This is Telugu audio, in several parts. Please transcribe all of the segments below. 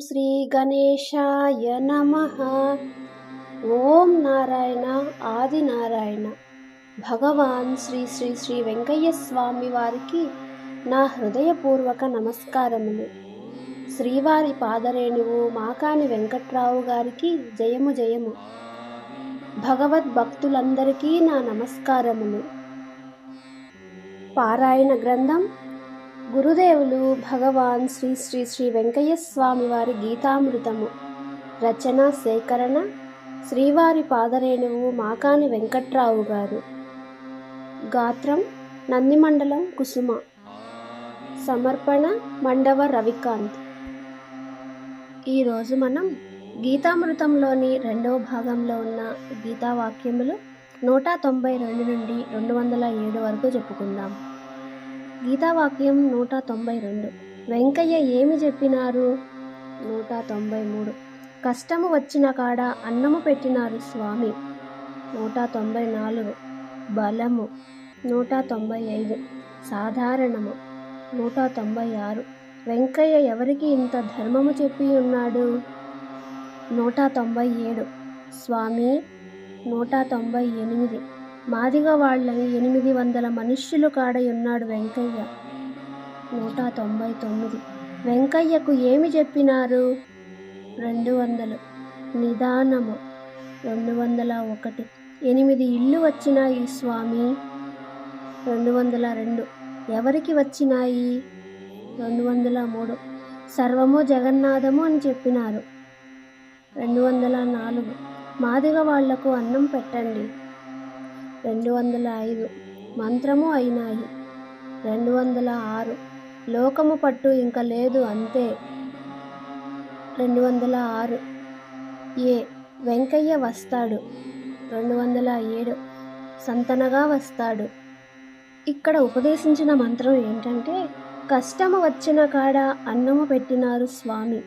శ్రీ గణేశాయ నమః. ఓం నారాయణ ఆదినారాయణ. భగవాన్ శ్రీ శ్రీ శ్రీ వెంకయ్య స్వామి వారికి నా హృదయపూర్వక నమస్కారములు. శ్రీవారి పాదరేణువు మాకాని వెంకట్రావు గారికి జయము జయము. భగవద్భక్తులందరికీ నా నమస్కారములు. పారాయణ గ్రంథం గురుదేవులు భగవాన్ శ్రీ శ్రీ శ్రీ వెంకయ్య స్వామి వారి గీతామృతము. రచన సేకరణ శ్రీవారి పాదరేణువు మాకాని వెంకట్రావు గారు. గాత్రం నందిమండలం కుసుమ. సమర్పణ మండవ రవికాంత్. ఈరోజు మనం గీతామృతంలోని రెండవ భాగంలో ఉన్న గీతావాక్యములు 192 నుండి 207 వరకు చెప్పుకుందాం. గీతావాక్యం 192. వెంకయ్య ఏమి చెప్పినారు? 193. కష్టము వచ్చిన కాడ అన్నము పెట్టినారు స్వామి. 194. బలము. 195. సాధారణము. 196. వెంకయ్య ఎవరికి ఇంత ధర్మము చెప్పి ఉన్నాడు? 197. స్వామి. 198. మాదిగ వాళ్ళని 800 మనుష్యులు కాడయున్నాడు వెంకయ్య. 199. వెంకయ్యకు ఏమి చెప్పినారు? 200. నిదానము. 201. 8 ఇళ్ళు వచ్చినాయి స్వామి. 202. ఎవరికి వచ్చినాయి? 203. సర్వము జగన్నాథము అని చెప్పినారు. 204. మాదిగ వాళ్లకు అన్నం పెట్టండి. 205. మంత్రము అయినాయి. 206. లోకము పట్టు ఇంక లేదు అంతే. 206. వెంకయ్య వస్తాడు. 207. సంతనగా వస్తాడు. ఇక్కడ ఉపదేశించిన మంత్రం ఏంటంటే, కష్టము వచ్చిన కాడ అన్నము పెట్టినారు స్వామి.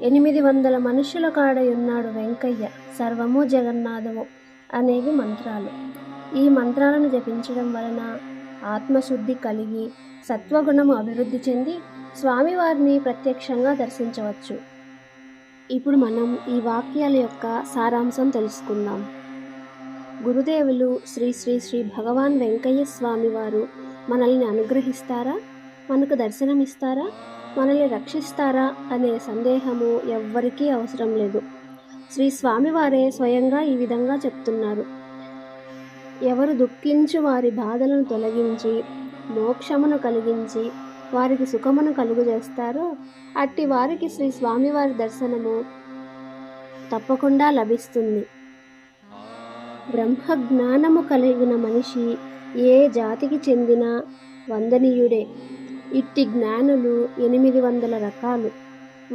800 మనుషుల కాడయున్నాడు వెంకయ్య. సర్వము జగన్నాథము అనేవి మంత్రాలు. ఈ మంత్రాలను జపించడం వలన ఆత్మశుద్ధి కలిగి సత్వగుణము అభివృద్ధి చెంది స్వామివారిని ప్రత్యక్షంగా దర్శించవచ్చు. ఇప్పుడు మనం ఈ వాక్యాల యొక్క సారాంశం తెలుసుకుందాం. గురుదేవులు శ్రీ శ్రీ శ్రీ భగవాన్ వెంకయ్య స్వామి వారు మనల్ని అనుగ్రహిస్తారా, మనకు దర్శనమిస్తారా, మనల్ని రక్షిస్తారా అనే సందేహము ఎవ్వరికీ అవసరం లేదు. శ్రీ స్వామివారే స్వయంగా ఈ విధంగా చెప్తున్నారు. ఎవరు దుఃఖించు వారి బాధలను తొలగించి మోక్షమును కలిగించి వారికి సుఖమును కలుగజేస్తారో అట్టి వారికి శ్రీ స్వామివారి దర్శనము తప్పకుండా లభిస్తుంది. బ్రహ్మ జ్ఞానము కలిగిన మనిషి ఏ జాతికి చెందిన వందనీయుడే. ఇట్టి జ్ఞానులు 800 రకాలు.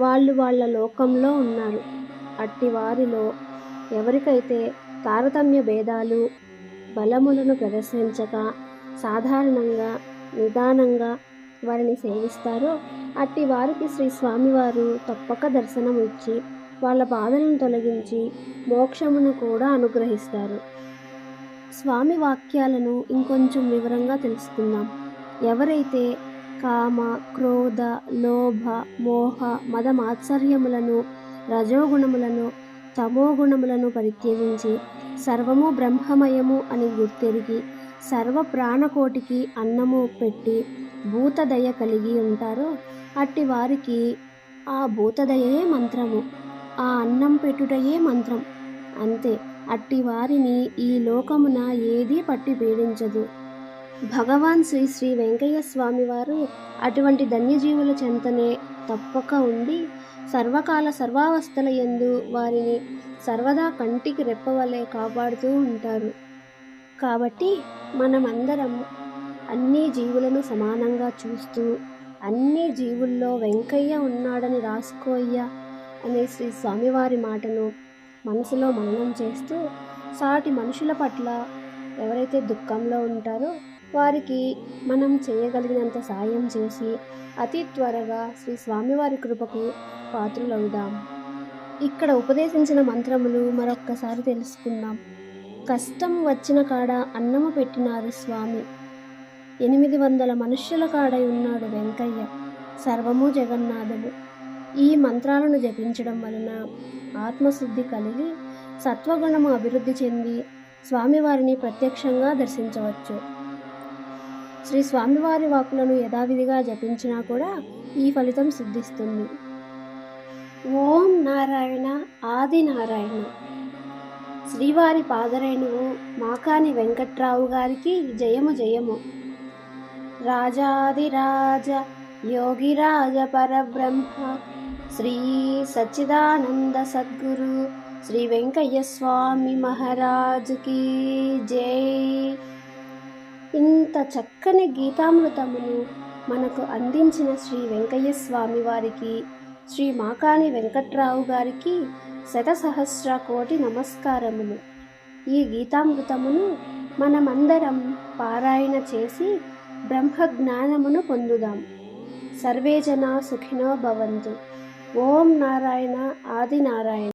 వాళ్ళు వాళ్ళ లోకంలో ఉన్నారు. అట్టి వారిలో ఎవరికైతే తారతమ్య భేదాలు బలములను ప్రదర్శించక సాధారణంగా నిదానంగా వారిని సేవిస్తారో అట్టి వారికి శ్రీ స్వామివారు తప్పక దర్శనం ఇచ్చి వాళ్ళ బాధలను తొలగించి మోక్షమును కూడా అనుగ్రహిస్తారు. స్వామి వాక్యాలను ఇంకొంచెం వివరంగా తెలుసుకుందాం. ఎవరైతే కామ, క్రోధ, లోభ, మోహ, మద మాత్సర్యములను, రజోగుణములను, తమోగుణములను పరిత్యజించి సర్వము బ్రహ్మమయము అని గుర్తెరిగి సర్వ ప్రాణకోటికి అన్నము పెట్టి భూతదయ కలిగి ఉంటారో అట్టి వారికి ఆ భూతదయే మంత్రము, ఆ అన్నం పెట్టుటయే మంత్రం. అంతే. అట్టి వారిని ఈ లోకమున ఏదీ పట్టి పీడించదు. భగవాన్ శ్రీ శ్రీ వెంకయ్య స్వామి వారు అటువంటి ధన్యజీవుల చెంతనే తప్పక ఉండి సర్వకాల సర్వావస్థల యందు వారిని సర్వదా కంటికి రెప్పవలే కాపాడుతూ ఉంటారు. కాబట్టి మనమందరం అన్ని జీవులను సమానంగా చూస్తూ అన్ని జీవుల్లో వెంకయ్య ఉన్నాడని రాసుకోయ్యా అనే శ్రీ స్వామివారి మాటను మనసులో మననం చేస్తూ సాటి మనుషుల పట్ల ఎవరైతే దుఃఖంలో ఉంటారో వారికి మనం చేయగలిగినంత సాయం చేసి అతి త్వరగా శ్రీ స్వామివారి కృపకు పాత్రులవుదాం. ఇక్కడ ఉపదేశించిన మంత్రములు మరొక్కసారి తెలుసుకుందాం. కష్టం వచ్చిన కాడ అన్నము పెట్టినారు స్వామి. 800 మనుష్యుల కాడై ఉన్నాడు వెంకయ్య. సర్వము జగన్నాథము. ఈ మంత్రాలను జపించడం వలన ఆత్మశుద్ధి కలిగి సత్వగుణము అభివృద్ధి చెంది స్వామివారిని ప్రత్యక్షంగా దర్శించవచ్చు. శ్రీ స్వామివారి వాక్కులను యథావిధిగా జపించినా కూడా ఈ ఫలితం సిద్ధిస్తుంది. ఓం నారాయణ ఆది నారాయణ. శ్రీవారి పాదరేణువు మాకాని వెంకట్రావు గారికి జయము జయము. రాజాదిరాజ యోగిరాజ పరబ్రహ్మ శ్రీ సచ్చిదానంద సద్గురు శ్రీ వెంకయ్య స్వామి మహారాజుకి జై. ఇంత చక్కని గీతామృతమును మనకు అందించిన శ్రీ వెంకయ్య స్వామి వారికి, శ్రీ మాకాని వెంకట్రావు గారికి శతసహస్ర కోటి నమస్కారములు. ఈ గీతామృతమును మనమందరం పారాయణ చేసి బ్రహ్మజ్ఞానమును పొందుదాం. సర్వే జనా సుఖినో భవంతు. ఓం నారాయణ ఆది నారాయణ.